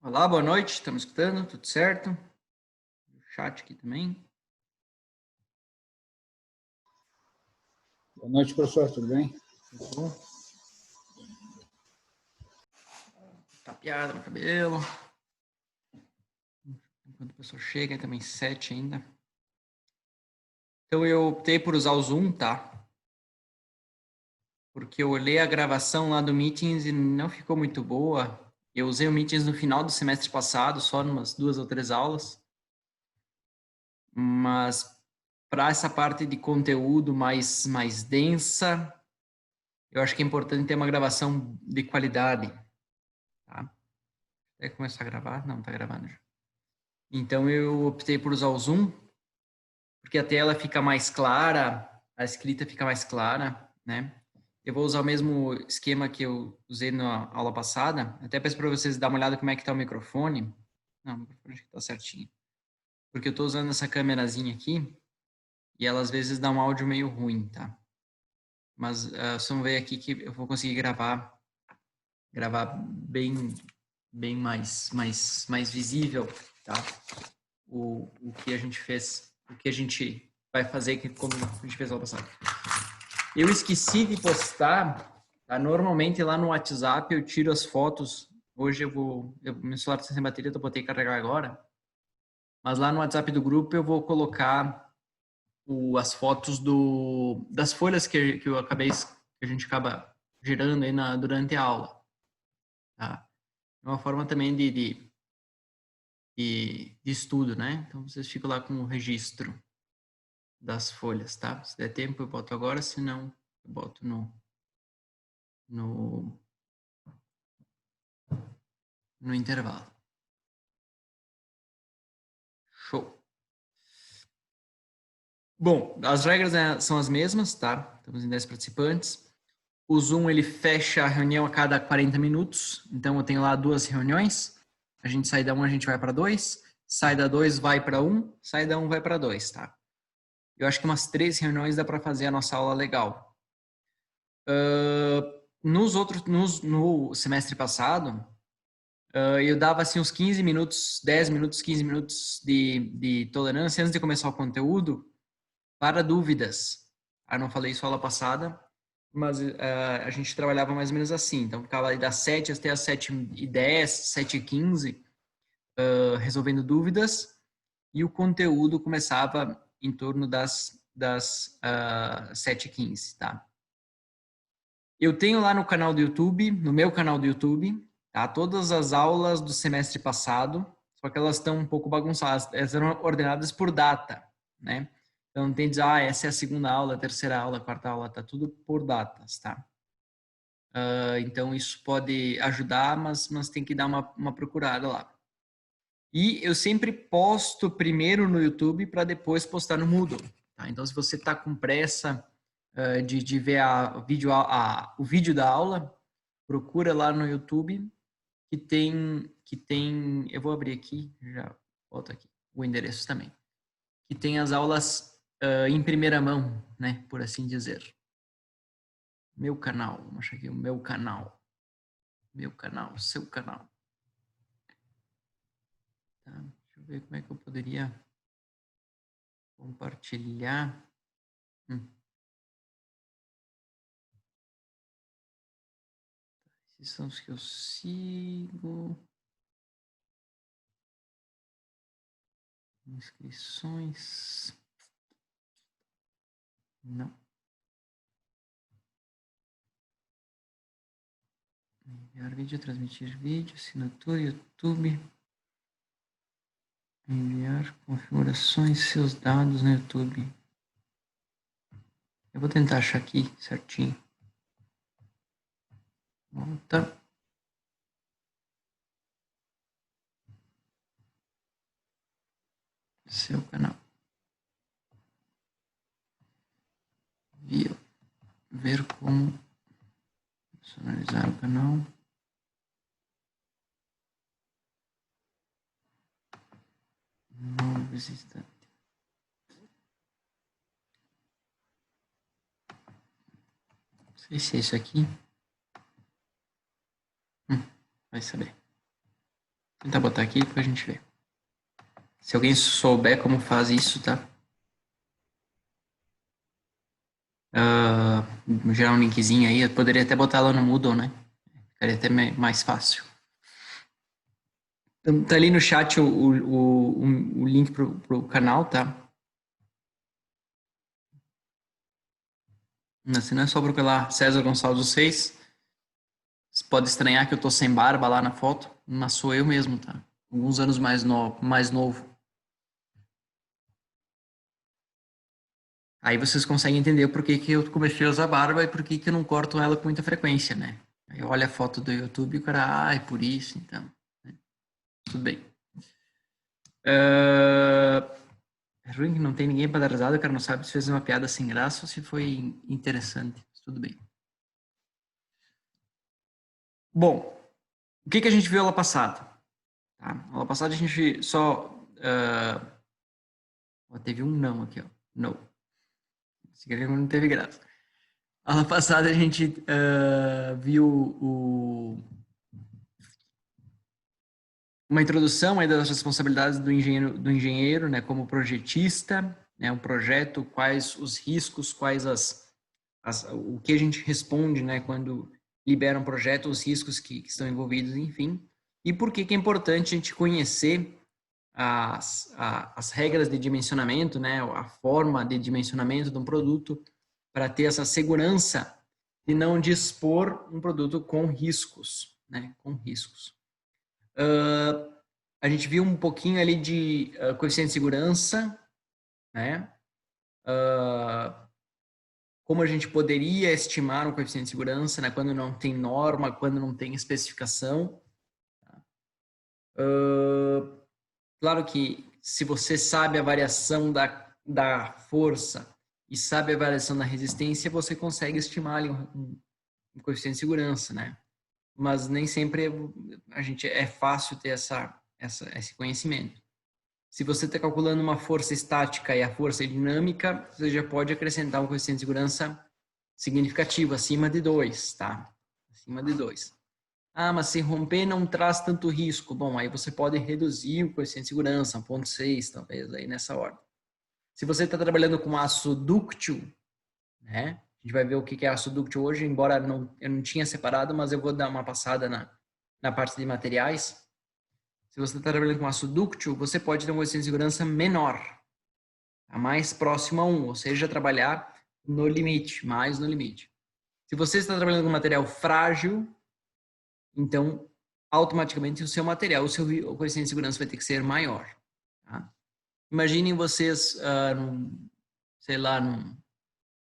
Olá, boa noite, estamos escutando, tudo certo? O chat aqui também. Boa noite, professor, tudo bem? Tudo bom? Tapeada no cabelo. Enquanto o pessoal chega, também 7 ainda. Então eu optei por usar o Zoom, tá? Porque eu olhei a gravação lá do Meetings e não ficou muito boa. Eu usei o Meetings no final do semestre passado, só umas 2 ou 3 aulas. Mas para essa parte de conteúdo mais densa, eu acho que é importante ter uma gravação de qualidade, tá? Até começar a gravar? Não, tá gravando já. Então eu optei por usar o Zoom, porque a tela fica mais clara, a escrita fica mais clara, né? Eu vou usar o mesmo esquema que eu usei na aula passada, até peço para vocês dar uma olhada como é que tá o microfone. Não, o microfone acho que tá certinho. Porque eu estou usando essa câmerazinha aqui e ela às vezes dá um áudio meio ruim, tá? Mas vocês vão ver aqui que eu vou conseguir gravar bem mais visível, tá? O que a gente fez, o que a gente vai fazer, como a gente fez lá passado. Eu esqueci de postar, tá? Normalmente lá no WhatsApp eu tiro as fotos. Hoje meu celular está sem bateria, eu botei carregar agora. Mas lá no WhatsApp do grupo eu vou colocar as fotos das folhas que eu acabei, que a gente acaba gerando aí durante a aula, tá? É uma forma também de estudo, né? Então vocês ficam lá com o registro das folhas, tá? Se der tempo eu boto agora, se não, eu boto no, no intervalo. Show. Bom, as regras são as mesmas, tá? Estamos em 10 participantes. O Zoom, ele fecha a reunião a cada 40 minutos. Então, eu tenho lá 2 reuniões. A gente sai da 1, a gente vai para 2. Sai da 2, vai para 1. Sai da 1, vai para 2, tá? Eu acho que umas 3 reuniões dá para fazer a nossa aula legal. No semestre passado, eu dava assim uns 15 minutos, 10 minutos, 15 minutos de tolerância antes de começar o conteúdo para dúvidas. Eu não falei isso na aula passada, mas a gente trabalhava mais ou menos assim. Então, ficava aí das 7 até as 7h10, 7h15, resolvendo dúvidas, e o conteúdo começava em torno das 7h15, tá? Eu tenho lá no canal do YouTube, no meu canal do YouTube, tá? Todas as aulas do semestre passado, só que elas estão um pouco bagunçadas. Elas eram ordenadas por data, né? Então tem de dizer, essa é a segunda aula, a terceira aula, a quarta aula, tá tudo por datas, tá? Então isso pode ajudar, mas tem que dar uma procurada lá. E eu sempre posto primeiro no YouTube para depois postar no Moodle, tá? Então se você está com pressa de ver o vídeo da aula, procura lá no YouTube que tem, eu vou abrir aqui, já volto aqui, o endereço também, que tem as aulas em primeira mão, né, por assim dizer. Meu canal, vamos achar aqui o meu canal, seu canal. Tá? Deixa eu ver como é que eu poderia compartilhar. Esses são os que eu sigo. Inscrições. Não. Enviar vídeo, transmitir vídeo, assinatura, YouTube. Enviar configurações, seus dados no YouTube. Eu vou tentar achar aqui certinho. Volta. Seu canal. Ver como personalizar o canal. Novo visitante. Não sei se é isso aqui. Vai saber. tentar botar aqui para a gente ver. Se alguém souber como faz isso, tá? Gerar um linkzinho aí. Eu poderia até botar lá no Moodle, né? Ficaria até mais fácil. Então, tá ali no chat o link pro canal, tá? Assim, não é só procurar César Gonçalves 6. Você pode estranhar que eu tô sem barba lá na foto, mas sou eu mesmo, tá? Alguns anos mais novo. Aí vocês conseguem entender por que eu comecei a usar barba e por que eu não corto ela com muita frequência, né? Aí olha a foto do YouTube e o cara, é por isso, então. Né? Tudo bem. É ruim que não tem ninguém para dar risada, o cara não sabe se fez uma piada sem graça ou se foi interessante. Tudo bem. Bom, o que a gente viu aula passada? Tá? Aula passada a gente só... teve um não aqui, ó. No. Significa que não teve graça. Aula passada a gente viu uma introdução aí das responsabilidades do engenheiro, né, como projetista, né, um projeto, quais os riscos, quais o que a gente responde, né, quando libera um projeto, os riscos que estão envolvidos, enfim. E por que é importante a gente conhecer as regras de dimensionamento, né, a forma de dimensionamento de um produto, para ter essa segurança de não dispor um produto com riscos, né, com riscos. A gente viu um pouquinho ali de coeficiente de segurança, né, como a gente poderia estimar um coeficiente de segurança, né, quando não tem norma, quando não tem especificação. Claro que se você sabe a variação da força e sabe a variação da resistência, você consegue estimar ali um coeficiente de segurança, né? Mas nem sempre é fácil ter esse conhecimento. Se você está calculando uma força estática e a força dinâmica, você já pode acrescentar um coeficiente de segurança significativo, acima de 2, tá? Acima de 2. Ah, mas se romper não traz tanto risco. Bom, aí você pode reduzir o coeficiente de segurança, 1,6, talvez, aí nessa ordem. Se você está trabalhando com aço dúctil, né? A gente vai ver o que é aço dúctil hoje, embora eu não tinha separado, mas eu vou dar uma passada na parte de materiais. Se você está trabalhando com aço dúctil, você pode ter um coeficiente de segurança menor, tá? Mais próximo a 1, ou seja, trabalhar no limite, mais no limite. Se você está trabalhando com material frágil, então automaticamente o seu material, o coeficiente de segurança vai ter que ser maior. Tá? Imaginem vocês, sei lá,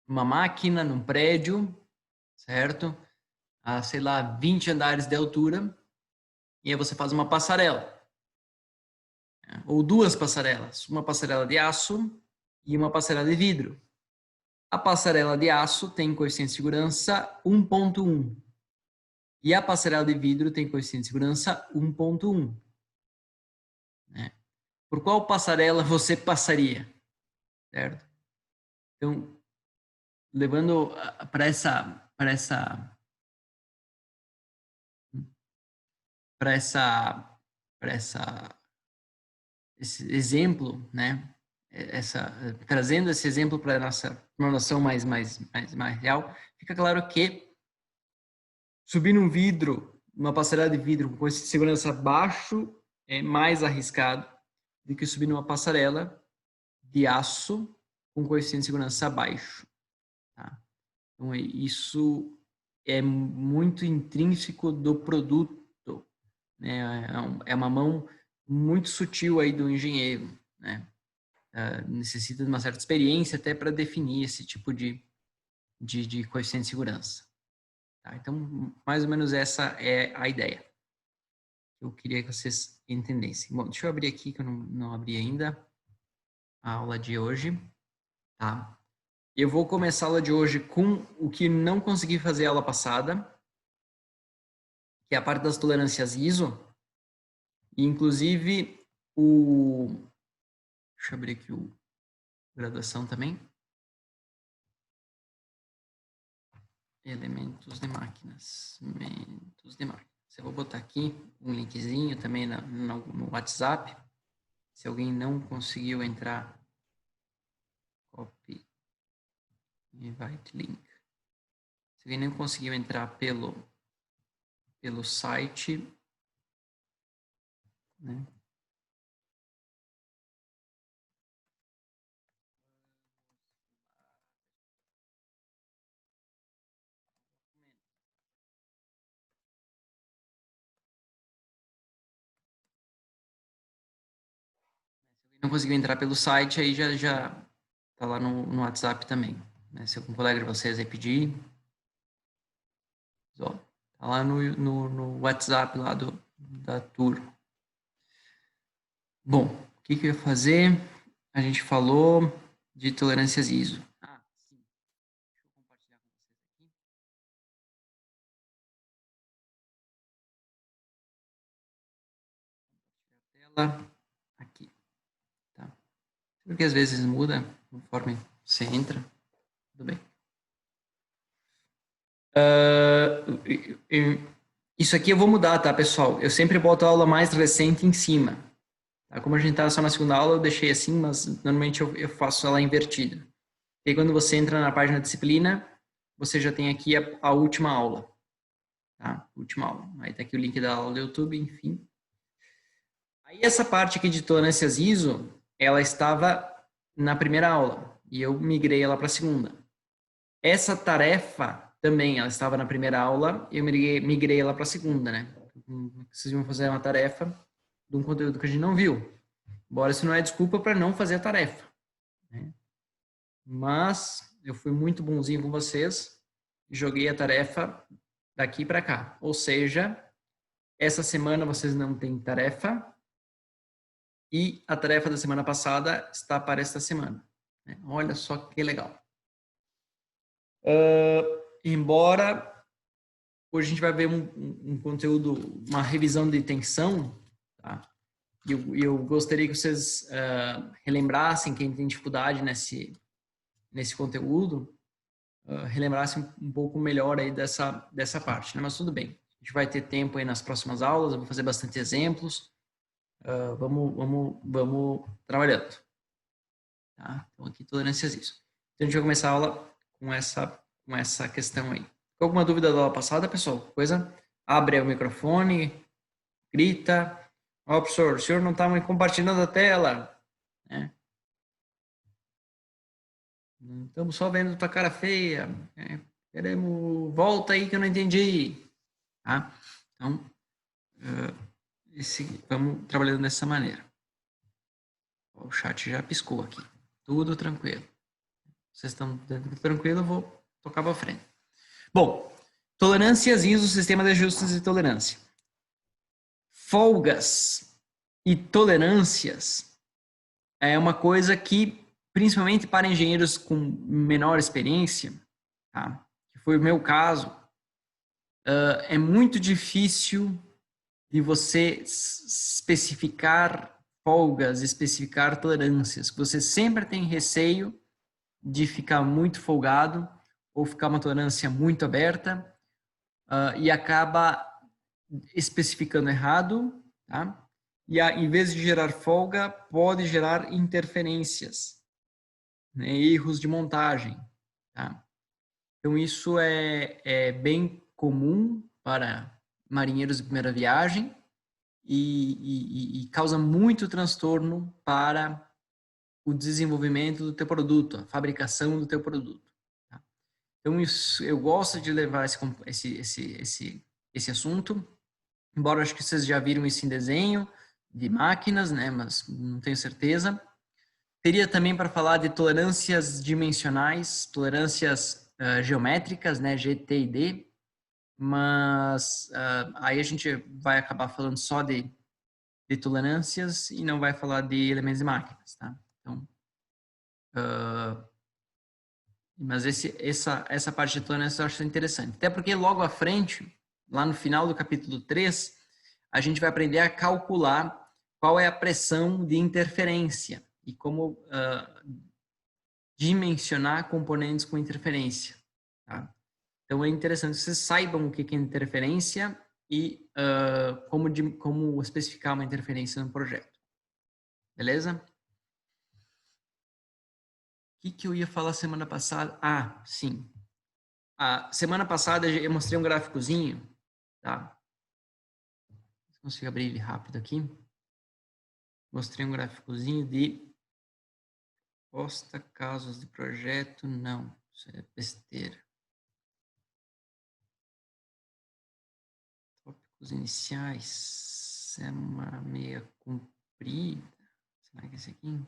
numa máquina, num prédio, certo? Sei lá, 20 andares de altura, e aí você faz uma passarela. Né? Ou duas passarelas, uma passarela de aço e uma passarela de vidro. A passarela de aço tem coeficiente de segurança 1,1. E a passarela de vidro tem coeficiente de segurança 1,1. Né? Por qual passarela você passaria? Certo? Então, levando para esse exemplo, né? Trazendo esse exemplo para uma noção mais real, fica claro que subir num vidro, uma passarela de vidro com coeficiente de segurança baixo é mais arriscado do que subir numa passarela de aço com coeficiente de segurança baixo. Tá? Então, isso é muito intrínseco do produto, né? É uma mão muito sutil aí do engenheiro, né? Necessita de uma certa experiência até para definir esse tipo de coeficiente de segurança. Tá? Então, mais ou menos essa é a ideia. Eu queria que vocês entendessem. Bom, deixa eu abrir aqui, que eu não abri ainda a aula de hoje. Tá? Eu vou começar a aula de hoje com o que não consegui fazer a aula passada, que é a parte das tolerâncias ISO. E, inclusive, deixa eu abrir aqui o graduação também. Elementos de máquinas. Elementos de máquinas. Eu vou botar aqui um linkzinho também no WhatsApp. Se alguém não conseguiu entrar, copy, invite link. Se alguém não conseguiu entrar pelo site, né? Não conseguiu entrar pelo site, aí já tá lá no WhatsApp também. Né? Se algum colega de vocês aí pedir, ó, tá lá no WhatsApp lá da turma. Bom, o que eu ia fazer? A gente falou de tolerâncias ISO. Ah, sim. Deixa eu compartilhar com vocês aqui. Compartilhar a tela aqui, tá? Porque às vezes muda conforme você entra. Tudo bem. Isso aqui eu vou mudar, tá, pessoal? Eu sempre boto a aula mais recente em cima. Tá? Como a gente tá só na segunda aula, eu deixei assim, mas normalmente eu faço ela invertida. E aí, quando você entra na página disciplina, você já tem aqui a última aula. Tá? Última aula. Aí tá aqui o link da aula do YouTube, enfim. Aí essa parte aqui de tolerâncias ISO, ela estava na primeira aula. E eu migrei ela para a segunda. Essa tarefa também, ela estava na primeira aula e eu migrei ela para a segunda, né? Vocês vão fazer uma tarefa de um conteúdo que a gente não viu. Embora isso não é desculpa para não fazer a tarefa. Né? Mas eu fui muito bonzinho com vocês e joguei a tarefa daqui para cá. Ou seja, essa semana vocês não têm tarefa e a tarefa da semana passada está para esta semana. Né? Olha só que legal. Embora hoje a gente vai ver um conteúdo, uma revisão de tensão, tá? E eu gostaria que vocês relembrassem, quem tem dificuldade nesse conteúdo, relembrassem um pouco melhor aí dessa parte, né? Mas tudo bem. A gente vai ter tempo aí nas próximas aulas, eu vou fazer bastante exemplos. Vamos trabalhando. Tá? Então, aqui, tolerâncias isso. Então, a gente vai começar a aula com essa questão aí. Ficou alguma dúvida da aula passada, pessoal? Coisa? Abre o microfone, grita. Ó, professor, o senhor não está compartilhando a tela. Né? Estamos só vendo tua cara feia. Né? Queremos... Volta aí que eu não entendi. Tá? Então, vamos trabalhando dessa maneira. O chat já piscou aqui. Tudo tranquilo. Vocês estão tranquilo, eu vou tocar para frente. Bom, tolerâncias ISO, sistema de ajustes de tolerância. Folgas e tolerâncias é uma coisa que, principalmente para engenheiros com menor experiência, tá? Que foi o meu caso, é muito difícil de você especificar folgas, especificar tolerâncias. Você sempre tem receio de ficar muito folgado ou ficar uma tolerância muito aberta e acaba especificando errado, tá? E em vez de gerar folga, pode gerar interferências, né? Erros de montagem, tá? Então isso é bem comum para marinheiros de primeira viagem e causa muito transtorno para o desenvolvimento do teu produto, a fabricação do teu produto. Tá? Então, isso, eu gosto de levar esse assunto, embora acho que vocês já viram isso em desenho de máquinas, né? Mas não tenho certeza. Teria também para falar de tolerâncias dimensionais, tolerâncias geométricas, né? GT e D, mas aí a gente vai acabar falando só de tolerâncias e não vai falar de elementos de máquinas, tá? Então, mas essa parte de tolerância eu acho interessante. Até porque logo à frente, lá no final do capítulo 3, a gente vai aprender a calcular qual é a pressão de interferência e como dimensionar componentes com interferência. Tá? Então é interessante que vocês saibam o que é interferência e como especificar uma interferência no projeto. Beleza? O que eu ia falar semana passada? Ah, sim. A semana passada eu mostrei um gráficozinho, tá? Consigo abrir ele rápido aqui. Mostrei um gráficozinho de posta casos de projeto. Não, isso é besteira. Tópicos iniciais. É uma meia comprida. Será que é esse aqui?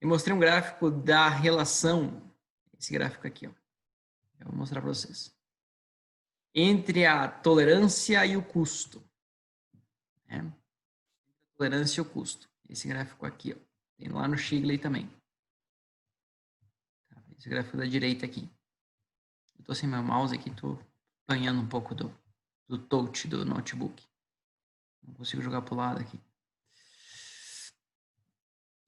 Eu mostrei um gráfico da relação, esse gráfico aqui, ó. Eu vou mostrar para vocês. Entre a tolerância e o custo. Né? Tolerância e o custo. Esse gráfico aqui, ó. Tem lá no Shigley também. Esse gráfico da direita aqui. Eu tô sem meu mouse aqui, tô apanhando um pouco do touch do notebook. Não consigo jogar pro lado aqui.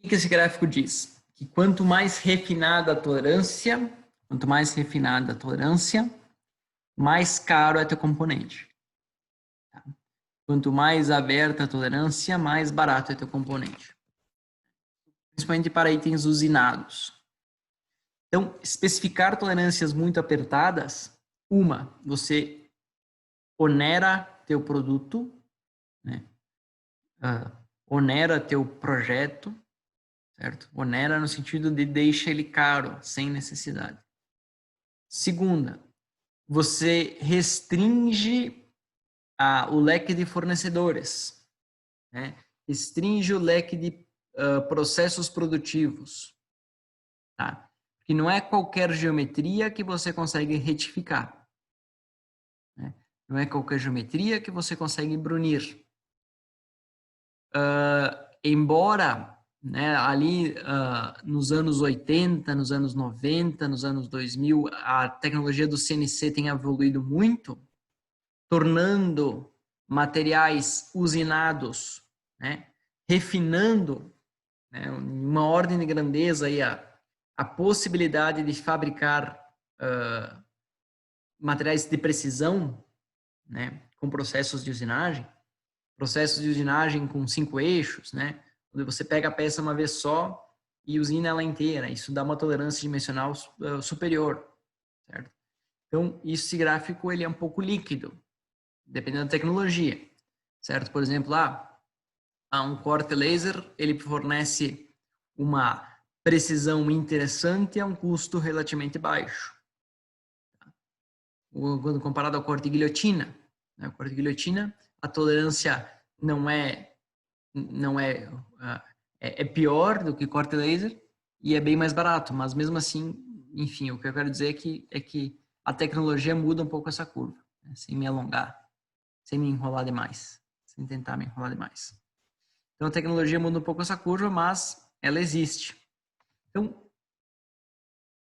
O que esse gráfico diz? Que quanto mais refinada a tolerância, mais caro é teu componente. Tá? Quanto mais aberta a tolerância, mais barato é teu componente. Principalmente para itens usinados. Então, especificar tolerâncias muito apertadas, você onera teu produto, né? Onera teu projeto, certo? Onera no sentido de deixa ele caro, sem necessidade. Segunda, você restringe o leque de fornecedores, né? Restringe o leque de processos produtivos, tá? Porque não é qualquer geometria que você consegue retificar, né? Não é qualquer geometria que você consegue brunir. Embora, né, ali nos anos 80, nos anos 90, nos anos 2000, a tecnologia do CNC tenha evoluído muito, tornando materiais usinados, né, refinando, né, uma ordem de grandeza aí a possibilidade de fabricar materiais de precisão, né, com processos de usinagem com 5 eixos, né, onde você pega a peça uma vez só e usina ela inteira. Isso dá uma tolerância dimensional superior, certo? Então, esse gráfico ele é um pouco líquido, dependendo da tecnologia, certo? Por exemplo, um corte laser, ele fornece uma precisão interessante a um custo relativamente baixo. Quando comparado ao corte guilhotina, né? O corte guilhotina, a tolerância é pior do que corte laser e é bem mais barato, mas mesmo assim, enfim, o que eu quero dizer é que a tecnologia muda um pouco essa curva, né? Sem me alongar, sem me enrolar demais, sem tentar me enrolar demais. Então a tecnologia muda um pouco essa curva, mas ela existe. Então,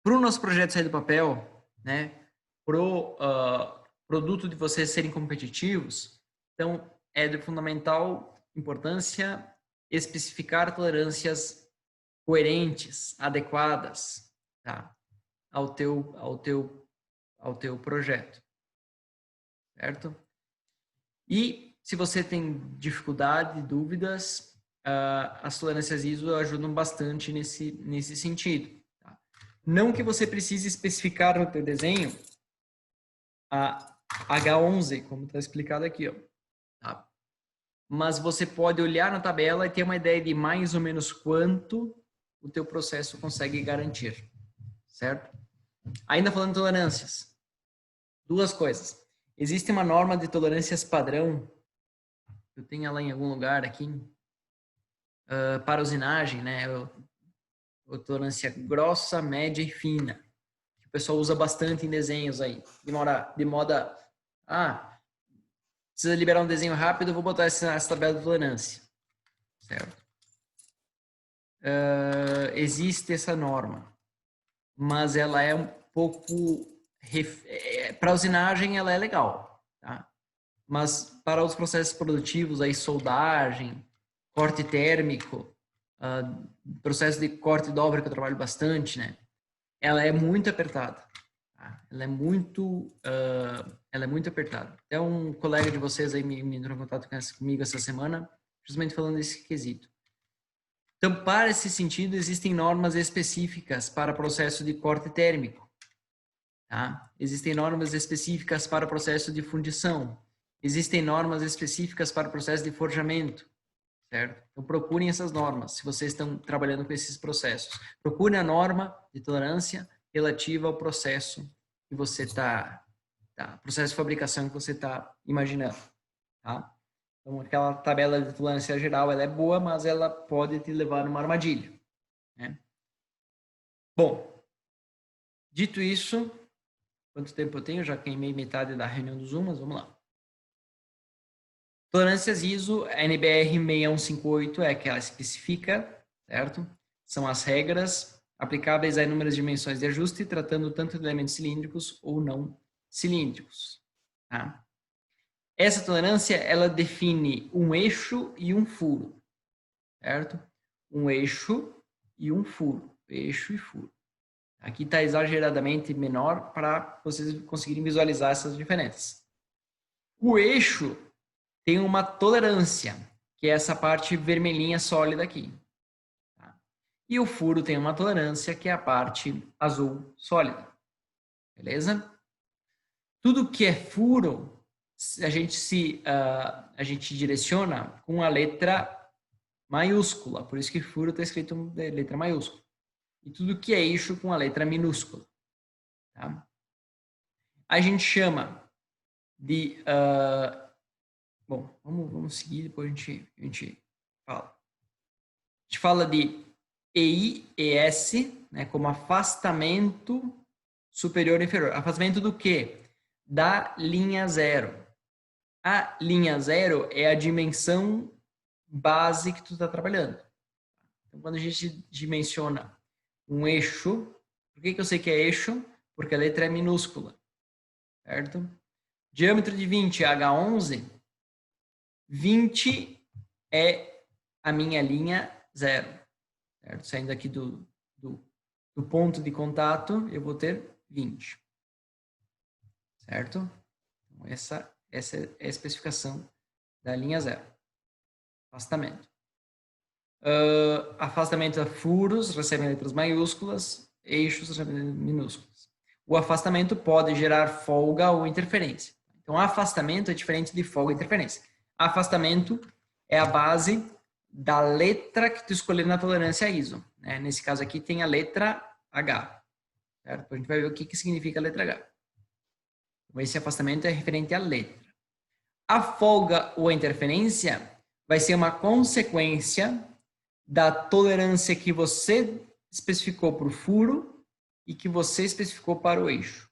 para o nosso projeto sair do papel, né, pro produto de vocês serem competitivos, então é de fundamental importância especificar tolerâncias coerentes, adequadas, tá, ao teu projeto, certo? E se você tem dificuldade, dúvidas, as tolerâncias ISO ajudam bastante nesse sentido. Tá? Não que você precise especificar no teu desenho a H11, como está explicado aqui, ó. Tá? Mas você pode olhar na tabela e ter uma ideia de mais ou menos quanto o teu processo consegue garantir, certo? Ainda falando de tolerâncias, duas coisas. Existe uma norma de tolerâncias padrão, eu tenho ela em algum lugar aqui, para usinagem, né? Tolerância grossa, média e fina. Que o pessoal usa bastante em desenhos aí. De moda, precisa liberar um desenho rápido, eu vou botar essa tabela de tolerância. Certo? Existe essa norma, mas ela é um pouco... para usinagem ela é legal, tá? Mas para os processos produtivos, aí soldagem, corte térmico, processo de corte e dobra que eu trabalho bastante, né? Ela é muito apertada. Tá? Ela Ela é muito apertada. Até um colega de vocês aí me entrou em contato comigo essa semana, justamente falando desse quesito. Então, para esse sentido, existem normas específicas para processo de corte térmico. Tá? Existem normas específicas para o processo de fundição. Existem normas específicas para o processo de forjamento. Certo? Então, procurem essas normas, se vocês estão trabalhando com esses processos. Procure a norma de tolerância relativa ao processo que você processo de fabricação que você está imaginando. Tá? Então, aquela tabela de tolerância geral, ela é boa, mas ela pode te levar numa armadilha. Né? Bom, dito isso, quanto tempo eu tenho? Já queimei metade da reunião do Zoom, mas vamos lá. Tolerâncias ISO, a NBR 6158 é a que ela especifica, certo? São as regras aplicáveis a inúmeras dimensões de ajuste, tratando tanto de elementos cilíndricos ou não cilíndricos. Tá? Essa tolerância, ela define um eixo e um furo, certo? Um eixo e um furo, eixo e furo. Aqui está exageradamente menor para vocês conseguirem visualizar essas diferenças. O eixo tem uma tolerância, que é essa parte vermelhinha sólida aqui. Tá? E o furo tem uma tolerância, que é a parte azul sólida. Beleza? Tudo que é furo, a gente direciona com a letra maiúscula. Por isso que furo está escrito letra maiúscula. E tudo que é eixo com a letra minúscula. Tá? A gente chama de... bom, vamos seguir, depois a gente fala. A gente fala de EI, ES, né, como afastamento superior e inferior. Afastamento do quê? Da linha zero. A linha zero é a dimensão base que tu está trabalhando. Então, quando a gente dimensiona um eixo, por que eu sei que é eixo? Porque a letra é minúscula, certo? Diâmetro de 20, H11, 20 é a minha linha zero, certo? Saindo aqui do ponto de contato, eu vou ter 20, certo? Então, essa é a especificação da linha zero. Afastamento. Afastamento a furos, recebem letras maiúsculas, eixos, recebem minúsculas. O afastamento pode gerar folga ou interferência. Então, afastamento é diferente de folga e interferência. Afastamento é a base da letra que tu escolher na tolerância ISO. Né? Nesse caso aqui tem a letra H. Certo? A gente vai ver o que significa a letra H. Então, esse afastamento é referente à letra. A folga ou a interferência vai ser uma consequência da tolerância que você especificou para o furo e que você especificou para o eixo.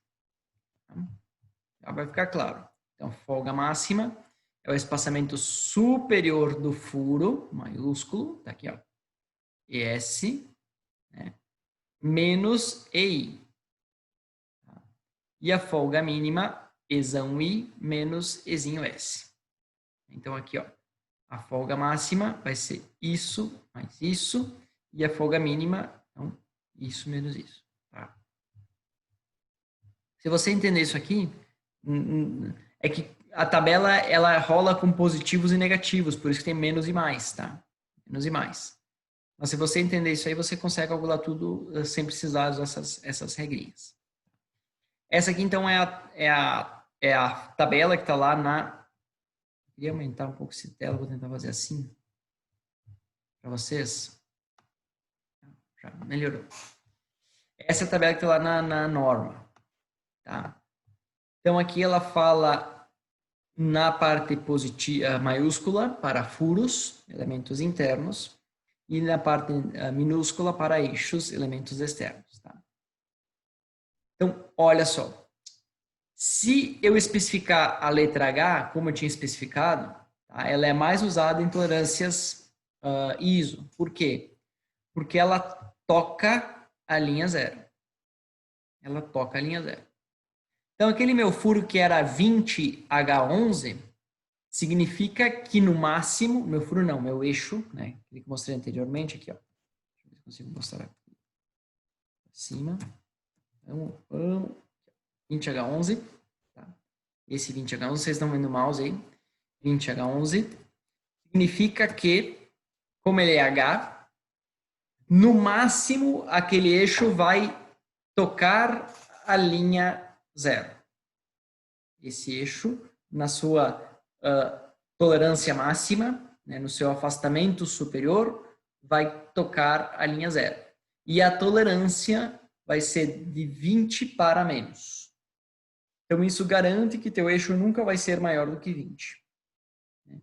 Já vai ficar claro. Então, folga máxima é o espaçamento superior do furo, maiúsculo, tá aqui, ó, ES, né, menos EI. E a folga mínima, Ezão I menos Ezinho S. Então, aqui, ó, a folga máxima vai ser isso mais isso, e a folga mínima, então, isso menos isso. Tá? Se você entender isso aqui, é que a tabela ela rola com positivos e negativos, por isso que tem menos e mais, tá? Menos e mais. Mas se você entender isso aí, você consegue calcular tudo sem precisar usar essas regrinhas. Essa aqui, então, é a tabela que está lá na... Queria aumentar um pouco essa tela, vou tentar fazer assim para vocês. Já melhorou. Essa é a tabela que está lá na norma. Tá? Então, aqui ela fala na parte positiva, maiúscula para furos, elementos internos, e na parte minúscula para eixos, elementos externos. Tá? Então, olha só. Se eu especificar a letra H, como eu tinha especificado, tá? Ela é mais usada em tolerâncias ISO. Por quê? Porque ela toca a linha zero. Ela toca a linha zero. Então, aquele meu furo que era 20H11, significa que no máximo, meu furo não, meu eixo, né? Que eu mostrei anteriormente aqui, ó. Deixa eu ver se consigo mostrar aqui. Acima. 20H11. Tá? esse 20H11, vocês estão vendo o mouse aí, 20H11, significa que, como ele é H, no máximo aquele eixo vai tocar a linha 0. Esse eixo, na sua tolerância máxima, né, no seu afastamento superior, vai tocar a linha 0. E a tolerância vai ser de 20 para menos. Então, isso garante que teu eixo nunca vai ser maior do que 20.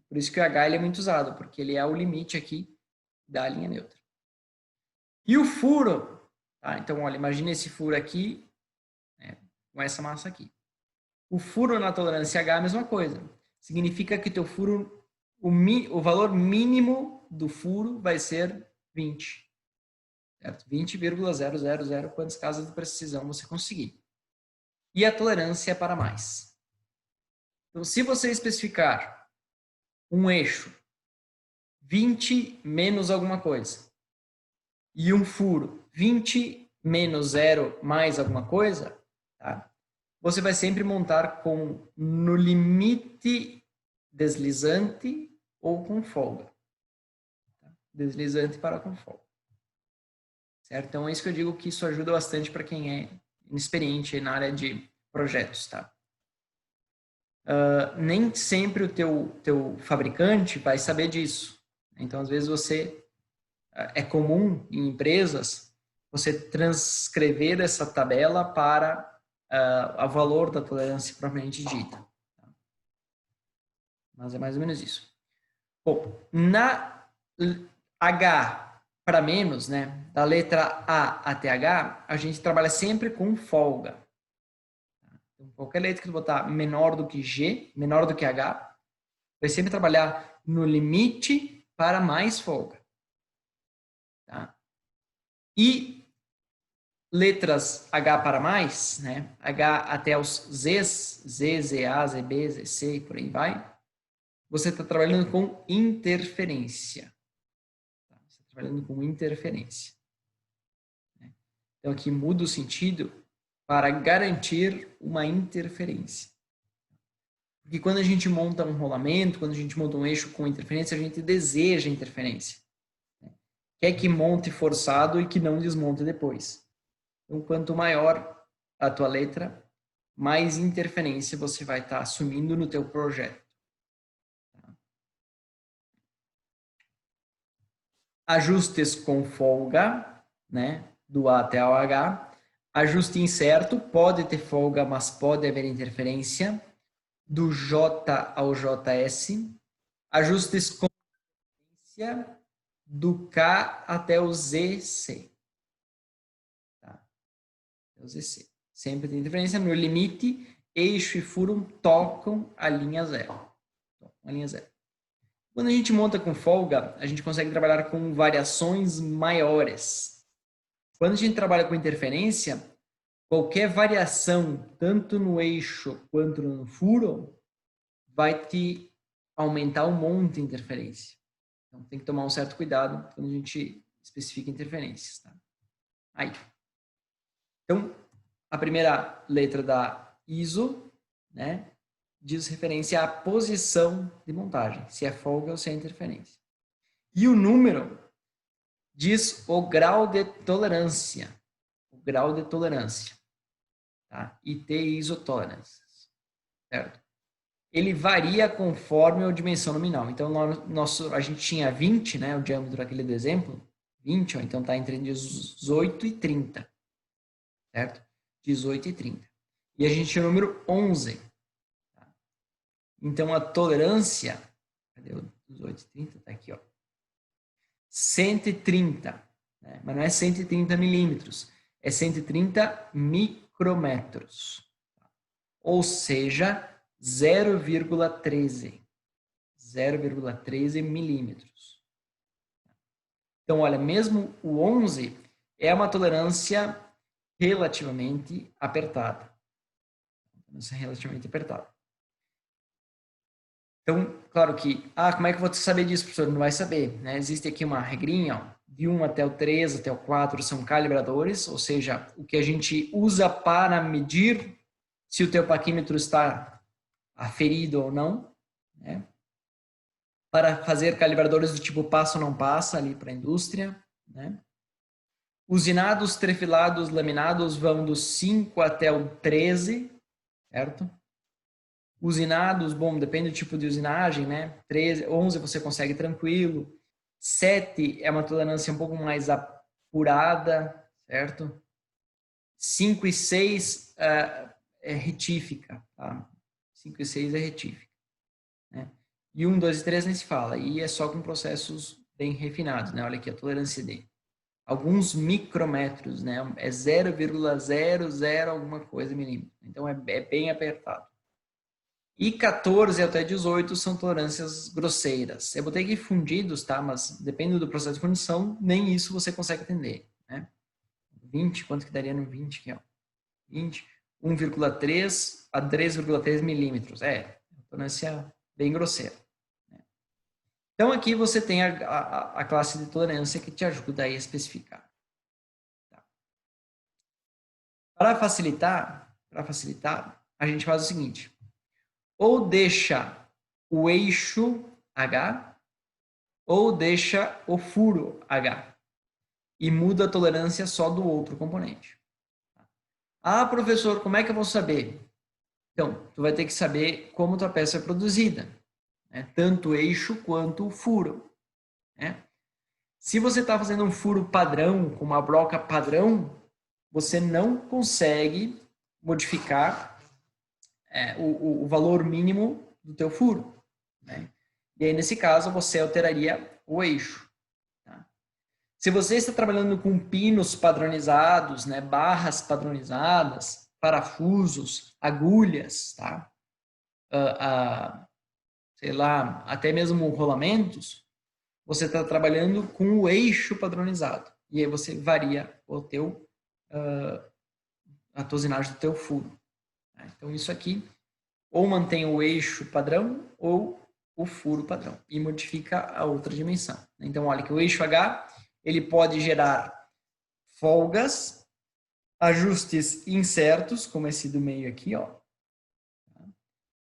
Por isso que o H ele é muito usado, porque ele é o limite aqui da linha neutra. E o furo, tá? Então, olha, imagine esse furo aqui, né, com essa massa aqui. O furo na tolerância H é a mesma coisa. Significa que teu furo, o valor mínimo do furo vai ser 20. Certo? 20,000 quantas casas de precisão você conseguir. E a tolerância é para mais. Então, se você especificar um eixo 20 menos alguma coisa e um furo 20 menos 0 mais alguma coisa, tá? Você vai sempre montar no limite deslizante ou com folga. Tá? Deslizante para com folga. Certo? Então, é isso que eu digo que isso ajuda bastante para quem é inexperiente na área de projetos. Tá? Nem sempre o teu fabricante vai saber disso. Então, às vezes, é comum em empresas você transcrever essa tabela para o valor da tolerância propriamente dita. Tá? Mas é mais ou menos isso. Bom, na H para menos, né, da letra A até H, a gente trabalha sempre com folga. Então, qualquer letra que tu botar menor do que G, menor do que H, vai sempre trabalhar no limite para mais folga. Tá? E letras H para mais, né? H até os Zs, Z, ZA, ZB, ZC e por aí vai. Você está trabalhando com interferência. Tá? Você está trabalhando com interferência. Então, aqui muda o sentido para garantir uma interferência. Porque quando a gente monta um rolamento, quando a gente monta um eixo com interferência, a gente deseja interferência. Quer que monte forçado e que não desmonte depois. Então, quanto maior a tua letra, mais interferência você vai estar assumindo no teu projeto. Ajustes com folga, né, do A até o H. Ajuste incerto, pode ter folga, mas pode haver interferência. Do J ao JS. Ajustes com interferência do K até o ZC. Tá? O ZC. Sempre tem interferência. No limite, eixo e furo tocam a linha 0. A linha 0. Quando a gente monta com folga, a gente consegue trabalhar com variações maiores. Quando a gente trabalha com interferência, qualquer variação, tanto no eixo quanto no furo, vai te aumentar um monte de interferência. Então, tem que tomar um certo cuidado quando a gente especifica interferências. Tá? Aí. Então, a primeira letra da ISO, né, diz referência à posição de montagem, se é folga ou se é interferência. E o número diz o grau de tolerância. O grau de tolerância. Tá? IT ISO tolerance. Certo? Ele varia conforme a dimensão nominal. Então, a gente tinha 20, né, o diâmetro aquele do exemplo, 20, ó, então está entre 18 e 30. Certo? 18 e 30. E a gente tinha o número 11. Tá? Então, a tolerância, cadê o 18 e 30? Está aqui, ó. 130, né? Mas não é 130 milímetros, é 130 micrômetros. Ou seja, 0,13 milímetros. Então, olha, mesmo o 11 é uma tolerância relativamente apertada. Relativamente apertada. Então, claro que, como é que eu vou saber disso, professor? Não vai saber, né? Existe aqui uma regrinha, ó, de 1 até o 3, até o 4 são calibradores, ou seja, o que a gente usa para medir se o teu paquímetro está aferido ou não, né? Para fazer calibradores do tipo passa ou não passa ali para a indústria, né? Usinados, trefilados, laminados vão do 5 até o 13, certo? Usinados, bom, depende do tipo de usinagem, né? 13, 11 você consegue tranquilo. 7 é uma tolerância um pouco mais apurada, certo? 5 e 6 é retífica, tá? 5 e 6 é retífica, né? E 1, 2 e 3 nem se fala. E é só com processos bem refinados, né? Olha aqui, a tolerância D. Alguns micrômetros, né? É 0,00 alguma coisa milímetro. Então, é bem apertado. E 14 até 18 são tolerâncias grosseiras. Eu botei aqui fundidos, tá? Mas depende do processo de fundição, nem isso você consegue atender, né? 20, quanto que daria no 20 aqui, ó? 20, 1,3 a 3,3 milímetros. Tolerância bem grosseira. Né? Então, aqui você tem a classe de tolerância que te ajuda aí a especificar. Tá? Para facilitar, a gente faz o seguinte. Ou deixa o eixo H, ou deixa o furo H. E muda a tolerância só do outro componente. Ah, professor, como é que eu vou saber? Então, tu vai ter que saber como tua peça é produzida. Né? Tanto o eixo quanto o furo. Né? Se você está fazendo um furo padrão, com uma broca padrão, você não consegue modificar o valor mínimo do teu furo. Né? E aí, nesse caso, você alteraria o eixo. Tá? Se você está trabalhando com pinos padronizados, né, barras padronizadas, parafusos, agulhas, tá? Sei lá, até mesmo rolamentos, você está trabalhando com o eixo padronizado. E aí você varia o teu, a tosinagem do teu furo. Tá? Então, isso aqui ou mantém o eixo padrão ou o furo padrão e modifica a outra dimensão. Então, olha que o eixo H ele pode gerar folgas, ajustes incertos, como esse do meio aqui, ó.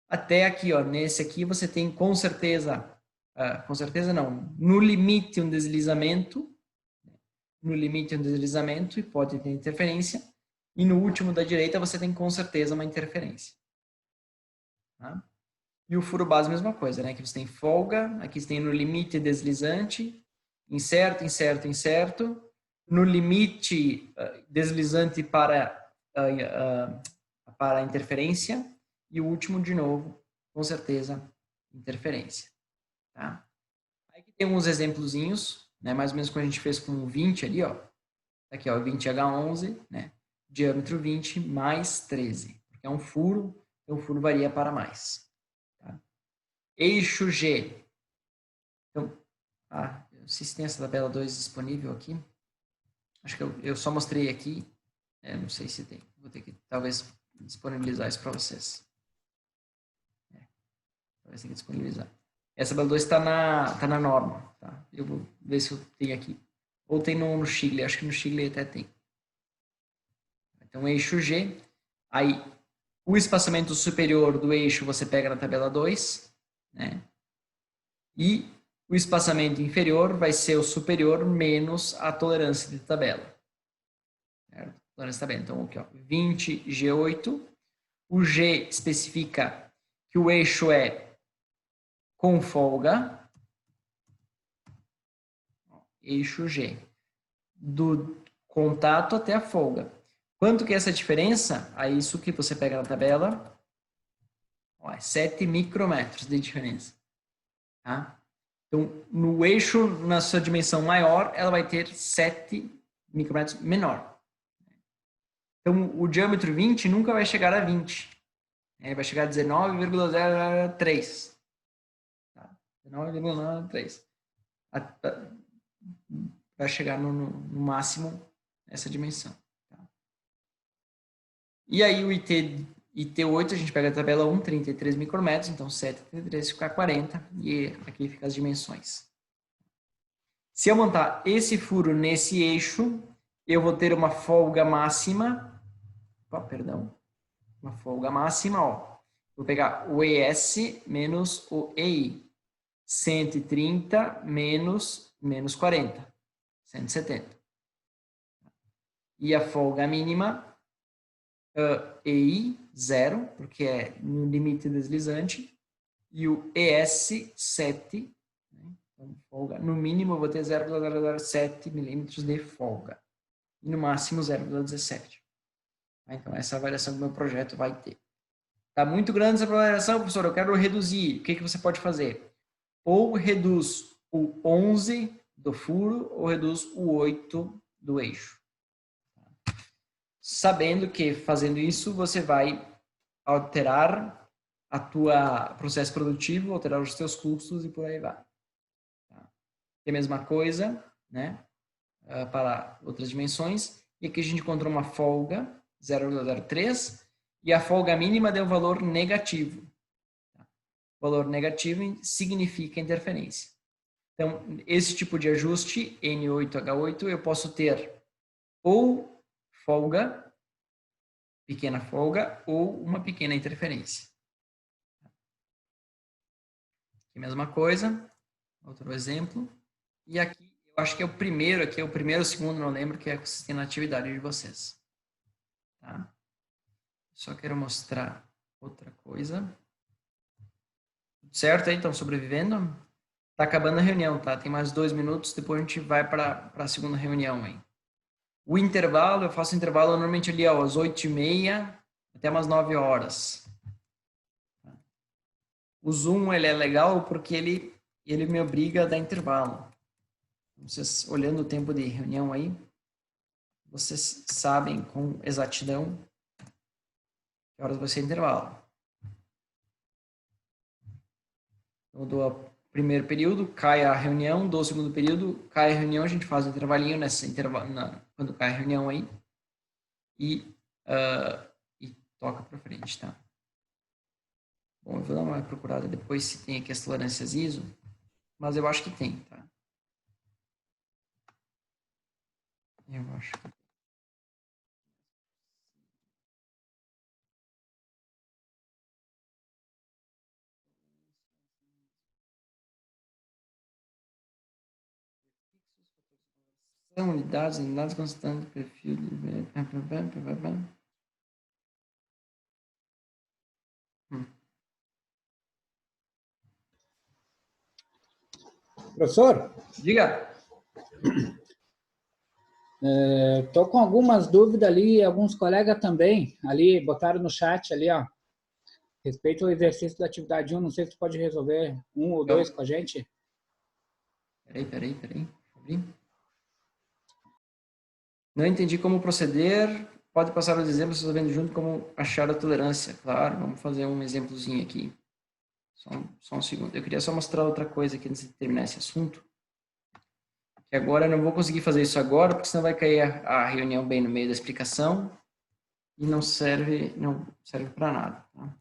Até aqui, ó, nesse aqui você tem com certeza não, no limite um deslizamento, e pode ter interferência, e no último da direita você tem com certeza uma interferência. Tá? E o furo base, mesma coisa, né? Aqui você tem folga, aqui você tem no limite deslizante, incerto, incerto, incerto, no limite deslizante para a interferência, e o último, de novo, com certeza, interferência. Tá? Aí aqui tem uns exemplozinhos, né? Mais ou menos como a gente fez com o 20 ali, ó. Aqui, ó, 20H11, né? Diâmetro 20 mais 13. Porque é um furo, então o furo varia para mais. Eixo G. Então, não sei se tem essa tabela 2 disponível aqui. Acho que eu só mostrei aqui. Não sei se tem. Vou ter que, talvez, disponibilizar isso para vocês. Talvez tenha que disponibilizar. Essa tabela 2 está na norma. Tá? Eu vou ver se eu tenho aqui. Ou tem no Shigler. Acho que no Shigler até tem. Então, eixo G. Aí, o espaçamento superior do eixo você pega na tabela 2. Né? E o espaçamento inferior vai ser o superior menos a tolerância de tabela. Certo? Tolerância de tabela. Então, aqui, ó, 20G8. O G especifica que o eixo é com folga. Eixo G. Do contato até a folga. Quanto que é essa diferença? Aí, isso que você pega na tabela, ó, é 7 micrômetros de diferença. Tá? Então, no eixo, na sua dimensão maior, ela vai ter 7 micrômetros menor. Então, o diâmetro 20 nunca vai chegar a 20. Vai chegar a 19,03. Tá? 19,03. Vai chegar no máximo essa dimensão. Tá? E aí, o IT8, a gente pega a tabela 1, 33 micrômetros, então 7, 33 fica 40, e aqui fica as dimensões. Se eu montar esse furo nesse eixo, eu vou ter uma folga máxima, uma folga máxima, ó, Vou pegar o ES menos o EI. 130 menos 40. 170. E a folga mínima, EI, 0, porque é no limite deslizante. E o ES, 7. Então, folga, no mínimo, eu vou ter 0,007 milímetros de folga. E no máximo, 0,17. Então, essa é a variação que o meu projeto vai ter. Está muito grande essa variação, professor, eu quero reduzir. O que você pode fazer? Ou reduz o 11 do furo, ou reduz o 8 do eixo. Sabendo que, fazendo isso, você vai alterar a tua processo produtivo, alterar os teus custos e por aí vai. Tá? É a mesma coisa, né, para outras dimensões. E aqui a gente encontrou uma folga, 0,03, e a folga mínima deu valor negativo. Valor negativo significa interferência. Então, esse tipo de ajuste, N8H8, eu posso ter ou folga, pequena folga, ou uma pequena interferência. Aqui, mesma coisa, outro exemplo. E aqui, eu acho que é o primeiro, aqui é o primeiro ou segundo, não lembro, que é consistente na atividade de vocês. Tá? Só quero mostrar outra coisa. Certo aí? Estão sobrevivendo? Tá acabando a reunião, tá? Tem mais 2 minutos, depois a gente vai para a segunda reunião aí. O intervalo, eu faço intervalo normalmente ali às 8h30 até umas 9 horas. O Zoom, ele é legal porque ele me obriga a dar intervalo. Vocês, olhando o tempo de reunião aí, vocês sabem com exatidão que horas vai ser intervalo. Eu dou o primeiro período, cai a reunião, dou o segundo período, cai a reunião, a gente faz um intervalinho nessa intervalo, quando cai a reunião aí, e toca para frente, tá? Bom, eu vou dar uma procurada depois se tem aqui as tolerâncias ISO, mas eu acho que tem, tá? Eu acho que unidades constantes, perfil de... Professor? Diga. Estou com algumas dúvidas ali, alguns colegas também, ali, botaram no chat ali, ó, respeito ao exercício da atividade 1, não sei se tu pode resolver 1 ou 2 com a gente. Peraí. Não entendi como proceder. Pode passar os exemplos, resolvendo junto como achar a tolerância. Claro, vamos fazer um exemplozinho aqui. Só um segundo. Eu queria só mostrar outra coisa aqui antes de terminar esse assunto. Que agora eu não vou conseguir fazer isso agora, porque senão vai cair a reunião bem no meio da explicação e não serve para nada. Tá?